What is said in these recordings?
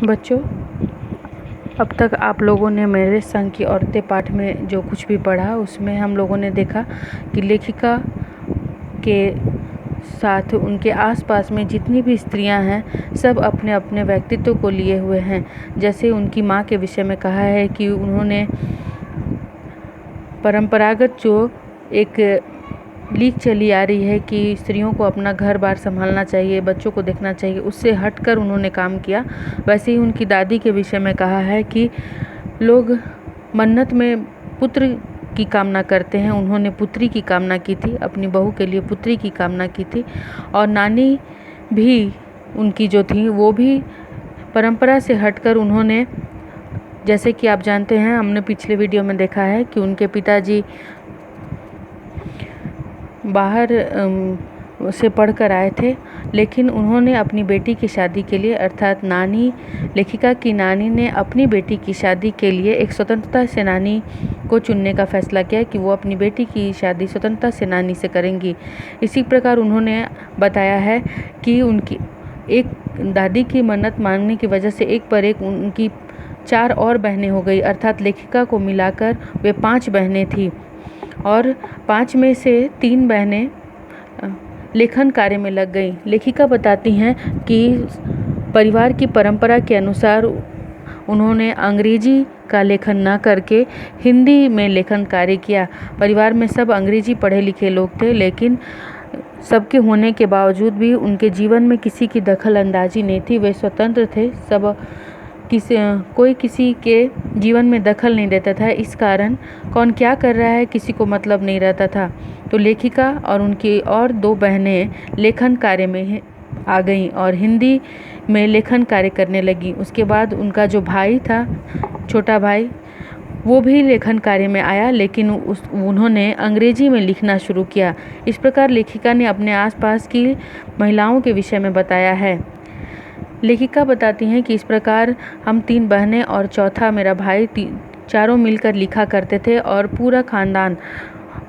बच्चों, अब तक आप लोगों ने मेरे संग की औरतें पाठ में जो कुछ भी पढ़ा उसमें हम लोगों ने देखा कि लेखिका के साथ उनके आसपास में जितनी भी स्त्रियां हैं सब अपने अपने व्यक्तित्व को लिए हुए हैं। जैसे उनकी माँ के विषय में कहा है कि उन्होंने परंपरागत जो एक लीक चली आ रही है कि स्त्रियों को अपना घर बार संभालना चाहिए, बच्चों को देखना चाहिए, उससे हटकर उन्होंने काम किया। वैसे ही उनकी दादी के विषय में कहा है कि लोग मन्नत में पुत्र की कामना करते हैं, उन्होंने पुत्री की कामना की थी, अपनी बहू के लिए पुत्री की कामना की थी। और नानी भी उनकी जो थी वो भी परंपरा से हटकर उन्होंने, जैसे कि आप जानते हैं, हमने पिछले वीडियो में देखा है कि उनके पिताजी बाहर से पढ़कर आए थे, लेकिन उन्होंने अपनी बेटी की शादी के लिए, अर्थात नानी, लेखिका की नानी ने अपनी बेटी की शादी के लिए एक स्वतंत्रता सेनानी को चुनने का फैसला किया कि वो अपनी बेटी की शादी स्वतंत्रता सेनानी से करेंगी। इसी प्रकार उन्होंने बताया है कि उनकी एक दादी की मन्नत मांगने की वजह से एक पर एक उनकी 4 और बहनें हो गई, अर्थात लेखिका को मिलाकर वे 5 बहनें थीं और 5 में से 3 बहनें लेखन कार्य में लग गईं। लेखिका बताती हैं कि परिवार की परंपरा के अनुसार उन्होंने अंग्रेजी का लेखन न करके हिंदी में लेखन कार्य किया। परिवार में सब अंग्रेजी पढ़े लिखे लोग थे, लेकिन सबके होने के बावजूद भी उनके जीवन में किसी की दखल अंदाजी नहीं थी। वे स्वतंत्र थे, कोई किसी के जीवन में दखल नहीं देता था। इस कारण कौन क्या कर रहा है किसी को मतलब नहीं रहता था। तो लेखिका और उनकी और 2 बहनें लेखन कार्य में आ गईं और हिंदी में लेखन कार्य करने लगी। उसके बाद उनका जो भाई था, छोटा भाई, वो भी लेखन कार्य में आया, लेकिन उन्होंने अंग्रेजी में लिखना शुरू किया। इस प्रकार लेखिका ने अपने आसपास की महिलाओं के विषय में बताया है। लेखिका बताती हैं कि इस प्रकार हम 3 बहनें और चौथा मेरा भाई, चारों मिलकर लिखा करते थे और पूरा खानदान,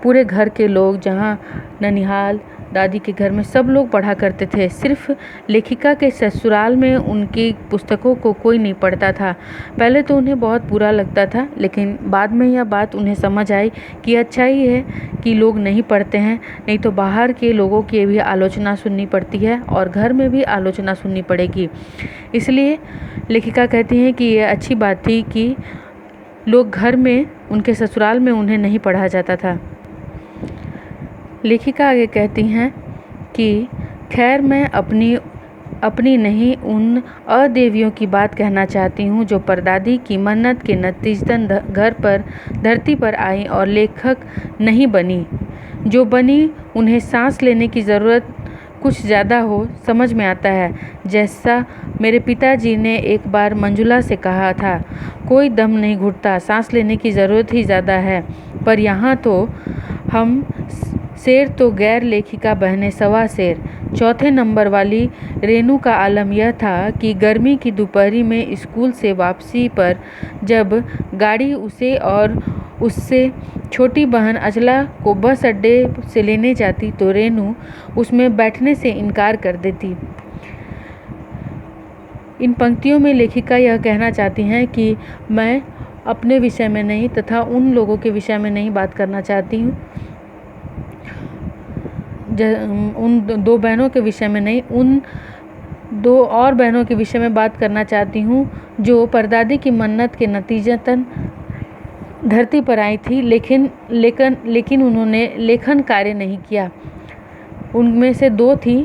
पूरे घर के लोग, जहाँ ननिहाल दादी के घर में सब लोग पढ़ा करते थे। सिर्फ लेखिका के ससुराल में उनकी पुस्तकों को कोई नहीं पढ़ता था। पहले तो उन्हें बहुत बुरा लगता था, लेकिन बाद में यह बात उन्हें समझ आई कि अच्छा ही है कि लोग नहीं पढ़ते हैं, नहीं तो बाहर के लोगों की भी आलोचना सुननी पड़ती है और घर में भी आलोचना सुननी पड़ेगी। इसलिए लेखिका कहती हैं कि यह अच्छी बात थी कि लोग घर में, उनके ससुराल में उन्हें नहीं पढ़ा जाता था। लेखिका आगे कहती हैं कि खैर मैं अपनी नहीं, उन अदेवियों की बात कहना चाहती हूँ जो परदादी की मन्नत के नतीजतन धरती पर आई और लेखक नहीं बनी। जो बनी उन्हें सांस लेने की ज़रूरत कुछ ज़्यादा हो, समझ में आता है। जैसा मेरे पिताजी ने एक बार मंजुला से कहा था, कोई दम नहीं घुटता, सांस लेने की ज़रूरत ही ज़्यादा है। पर यहाँ तो हम शेर तो गैर लेखिका बहने सवा शेर। चौथे नंबर वाली रेनू का आलम यह था कि गर्मी की दोपहरी में स्कूल से वापसी पर जब गाड़ी उसे और उससे छोटी बहन अचला को बस अड्डे से लेने जाती तो रेनू उसमें बैठने से इनकार कर देती। इन पंक्तियों में लेखिका यह कहना चाहती हैं कि मैं अपने विषय में नहीं तथा उन लोगों के विषय में नहीं बात करना चाहती हूँ, उन 2 बहनों के विषय में नहीं, उन 2 और बहनों के विषय में बात करना चाहती हूँ जो परदादी की मन्नत के नतीजतन धरती पर आई थी, लेकिन उन्होंने लेखन कार्य नहीं किया। उनमें से 2 थी,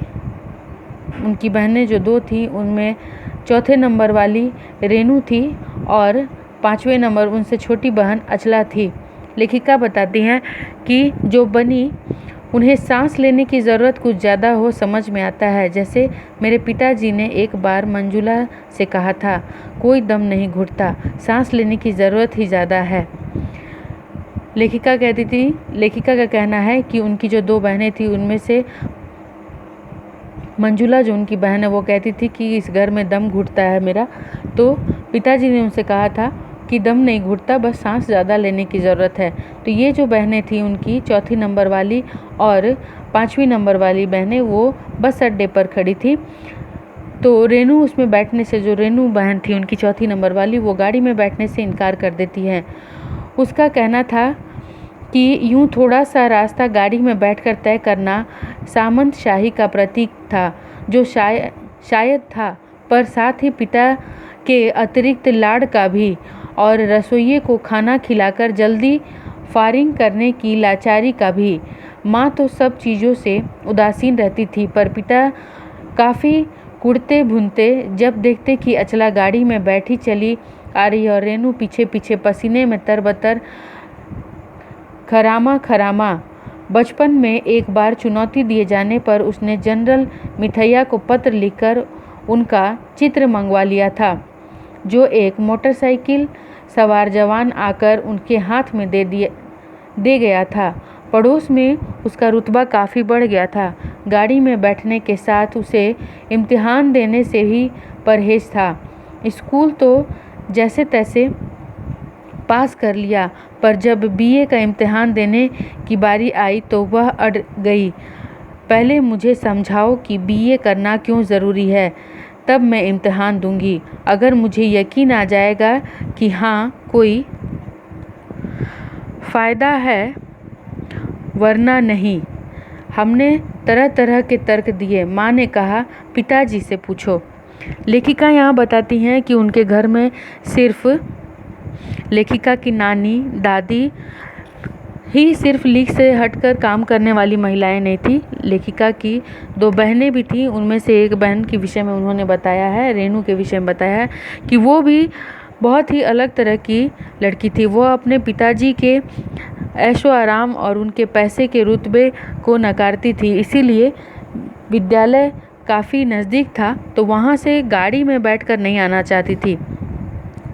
उनकी बहनें जो 2 थी, उनमें चौथे नंबर वाली रेनू थी और 5वें नंबर उनसे छोटी बहन अचला थी। लेखिका बताती हैं कि जो बनी उन्हें सांस लेने की ज़रूरत कुछ ज़्यादा हो, समझ में आता है। जैसे मेरे पिताजी ने एक बार मंजुला से कहा था, कोई दम नहीं घुटता, सांस लेने की ज़रूरत ही ज़्यादा है। लेखिका का कहना है कि उनकी जो 2 बहनें थी उनमें से मंजुला, जो उनकी बहन है, वो कहती थी कि इस घर में दम घुटता है मेरा। तो पिताजी ने उनसे कहा था कि दम नहीं घुटता, बस सांस ज़्यादा लेने की ज़रूरत है। तो ये जो बहनें थी उनकी, चौथी नंबर वाली और 5वीं नंबर वाली बहनें, वो बस अड्डे पर खड़ी थी। तो रेनू उसमें बैठने से, जो रेनू बहन थी उनकी चौथी नंबर वाली, वो गाड़ी में बैठने से इनकार कर देती है। उसका कहना था कि यूं थोड़ा सा रास्ता गाड़ी में बैठकर तय करना सामंत शाही का प्रतीक था, जो शायद था, पर साथ ही पिता के अतिरिक्त लाड़ का भी, और रसोइये को खाना खिलाकर जल्दी फारिग करने की लाचारी का भी। माँ तो सब चीज़ों से उदासीन रहती थी, पर पिता काफ़ी कुड़ते भुनते जब देखते कि अचला गाड़ी में बैठी चली आ रही और रेनू पीछे पीछे पसीने में तरबतर खरामा। बचपन में एक बार चुनौती दिए जाने पर उसने जनरल मिथैया को पत्र लिखकर उनका चित्र मंगवा लिया था, जो एक मोटरसाइकिल सवार जवान आकर उनके हाथ में दे गया था। पड़ोस में उसका रुतबा काफ़ी बढ़ गया था। गाड़ी में बैठने के साथ उसे इम्तिहान देने से भी परहेज था। स्कूल तो जैसे तैसे पास कर लिया, पर जब बीए का इम्तिहान देने की बारी आई तो वह अड़ गई। पहले मुझे समझाओ कि बीए करना क्यों ज़रूरी है, तब मैं इम्तिहान दूंगी। अगर मुझे यकीन आ जाएगा कि हाँ कोई फ़ायदा है, वरना नहीं। हमने तरह तरह के तर्क दिए। माँ ने कहा, पिताजी से पूछो। लेखिका यहाँ बताती हैं कि उनके घर में सिर्फ लेखिका की नानी दादी ही सिर्फ लीक से हटकर काम करने वाली महिलाएं नहीं थी। लेखिका की 2 बहनें भी थीं। उनमें से एक बहन के विषय में उन्होंने बताया है, रेनू के विषय में बताया है कि वो भी बहुत ही अलग तरह की लड़की थी। वो अपने पिताजी के ऐशो आराम और उनके पैसे के रुतबे को नकारती थी, इसीलिए विद्यालय काफ़ी नज़दीक था तो वहाँ से गाड़ी में बैठकर नहीं आना चाहती थी।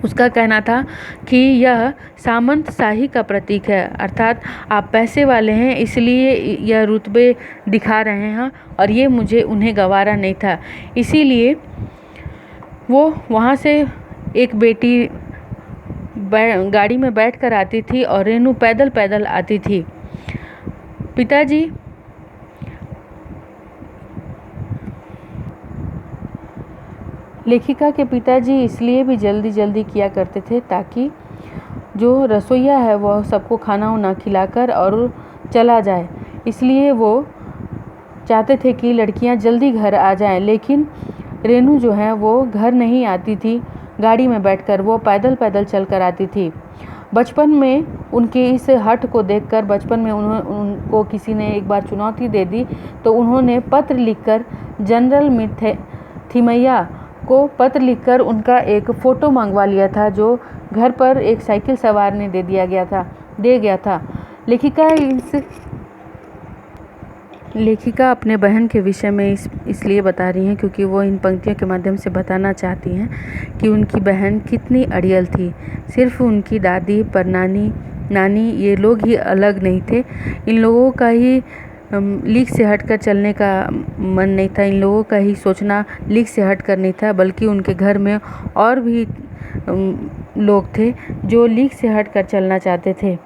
उसका कहना था कि यह सामंत शाही का प्रतीक है, अर्थात आप पैसे वाले हैं इसलिए यह रुतबे दिखा रहे हैं, और ये मुझे उन्हें गवारा नहीं था। इसीलिए वो वहाँ से एक बेटी गाड़ी में बैठकर आती थी और रेनू पैदल पैदल आती थी। पिताजी लेखिका के पिताजी इसलिए भी जल्दी जल्दी किया करते थे ताकि जो रसोइया है वह सबको खाना वाना खिलाकर और चला जाए, इसलिए वो चाहते थे कि लड़कियां जल्दी घर आ जाएं। लेकिन रेनू जो है वो घर नहीं आती थी गाड़ी में बैठकर, वो पैदल पैदल चल कर आती थी। बचपन में उनके इस हट को देखकर बचपन में उनको किसी ने एक बार चुनौती दे दी तो उन्होंने पत्र लिखकर जनरल मिथैया को पत्र लिखकर उनका एक फ़ोटो मंगवा लिया था, जो घर पर एक साइकिल सवार ने दे गया था। लेखिका अपने बहन के विषय में इसलिए बता रही हैं क्योंकि वो इन पंक्तियों के माध्यम से बताना चाहती हैं कि उनकी बहन कितनी अड़ियल थी। सिर्फ उनकी दादी पर नानी ये लोग ही अलग नहीं थे। इन लोगों का ही लीक से हटकर चलने का मन नहीं था, इन लोगों का ही सोचना लीक से हटकर नहीं था, बल्कि उनके घर में और भी लोग थे जो लीक से हटकर चलना चाहते थे।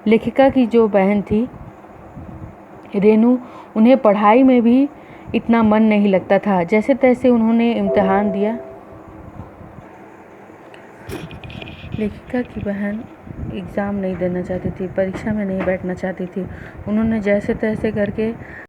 लेखिका की जो बहन थी रेनू, उन्हें पढ़ाई में भी इतना मन नहीं लगता था। जैसे तैसे उन्होंने इम्तिहान दिया। लेखिका की बहन एग्ज़ाम नहीं देना चाहती थी, परीक्षा में नहीं बैठना चाहती थी। उन्होंने जैसे तैसे करके